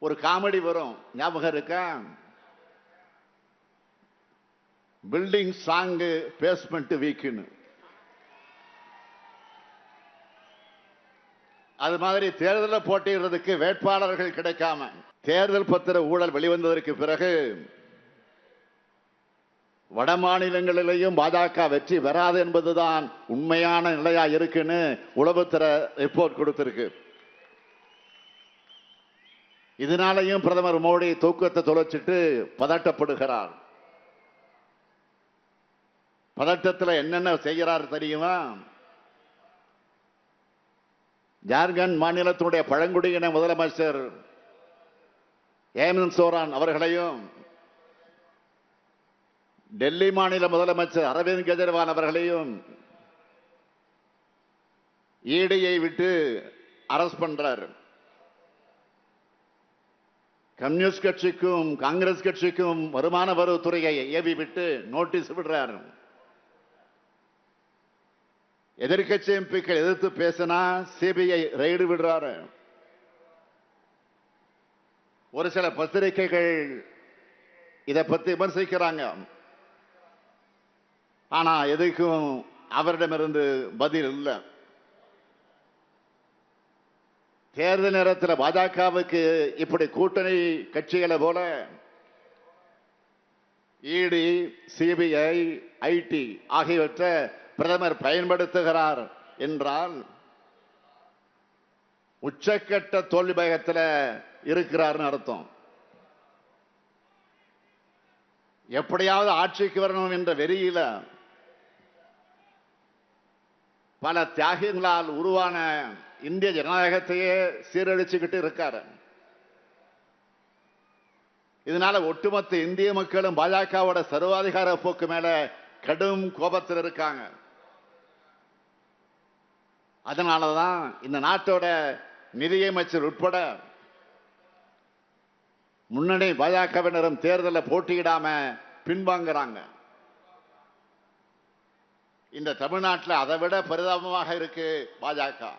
ஒரு காமெடி வரும், ஞாபகம் இருக்கா? பில்டிங் ஸ்ட்ராங்கு, பேஸ்மெண்ட் வீக்குன்னு. அது மாதிரி தேர்தலில் போட்டியிடுறதுக்கு வேட்பாளர்கள் கிடைக்காம தேர்தல் பத்திர ஊழல் வெளிவந்ததற்கு பிறகு வட மாநிலங்களிலேயும் பாஜக வெற்றி பெறாது என்பதுதான் உண்மையான நிலையா இருக்குன்னு உளவுத்துறை ரிப்போர்ட் கொடுத்திருக்கு. இதனாலையும் பிரதமர் மோடி தூக்கத்தை தொலைச்சிட்டு பதட்டப்படுகிறார். பதட்டத்தில் என்னென்ன செய்கிறார் தெரியுமா? ஜார்க்கண்ட் மாநிலத்தினுடைய பழங்குடியின முதலமைச்சர் ஹேமந்த் சோரன் அவர்களையும் டெல்லி மாநில முதலமைச்சர் அரவிந்த் கெஜ்ரிவால் அவர்களையும் ஈடியை விட்டு அரஸ்ட் பண்றார். கம்யூனிஸ்ட் கட்சிக்கும் காங்கிரஸ் கட்சிக்கும் வருமான வரித்துறையை ஏவி விட்டு நோட்டீஸ் விடுறார். எதிர்கட்சி எம்பிக்கள் எதிர்த்து பேசினா சிபிஐ ரெய்டு விடுறாரு. ஒரு சில பத்திரிகைகள் இதை பத்தி விமர்சிக்கிறாங்க. ஆனா எதுக்கும் அவரிடமிருந்து பதில் இல்லை. தேர்தல் நேரத்தில் பாஜகவுக்கு இப்படி கூட்டணி கட்சிகளை போல இடி, சிபிஐ, ஐடி ஆகியவற்றை பிரதமர் பயன்படுத்துகிறார் என்றால் உச்சக்கட்ட தோல்வி பயத்தில் இருக்கிறார் அர்த்தம். எப்படியாவது ஆட்சிக்கு வரணும் என்ற வெறியில பல தியாகிகளால் உருவான இந்திய ஜனநாயகத்தையே சீரழிச்சுக்கிட்டு இருக்காரு. இதனால ஒட்டுமொத்த இந்திய மக்களும் பாஜகவோட சர்வாதிகார போக்கு மேல கடும் கோபத்தில் இருக்காங்க. அதனாலதான் இந்த நாட்டோட நிதியமைச்சர் உட்பட முன்னணி பாஜகவினரும் தேர்தலில் போட்டியிடாம பின்வாங்குறாங்க. இந்த தமிழ்நாட்டில் அதை விட பரிதாபமாக இருக்கு பாஜக.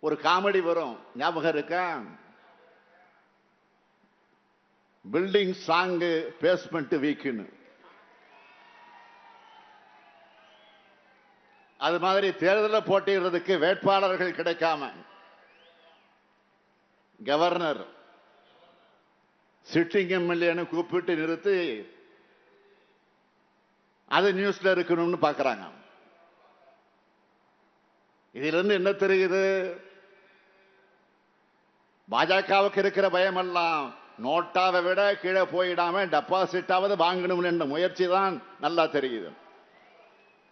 ஒரு காமெடி வரும், ஞாபகம் இருக்கா? பில்டிங் ஸ்ட்ராங்கு, பேஸ்மெண்ட் வீக்குன்னு. அது மாதிரி தேர்தலில் போட்டியிடுறதுக்கு வேட்பாளர்கள் கிடைக்காம கவர்னர் சிட்டிங் எம்எல்ஏன்னு கூப்பிட்டு நிறுத்தி அது நியூஸ்ல இருக்கணும்னு பாக்குறாங்க. இதுல இருந்து என்ன தெரியுது? பாஜகவுக்கு இருக்கிற பயம் எல்லாம் நோட்டாவை விட கீழே போயிடாம டெபாசிட்டாவது வாங்கணும் என்ற முயற்சி தான் நல்லா தெரியுது.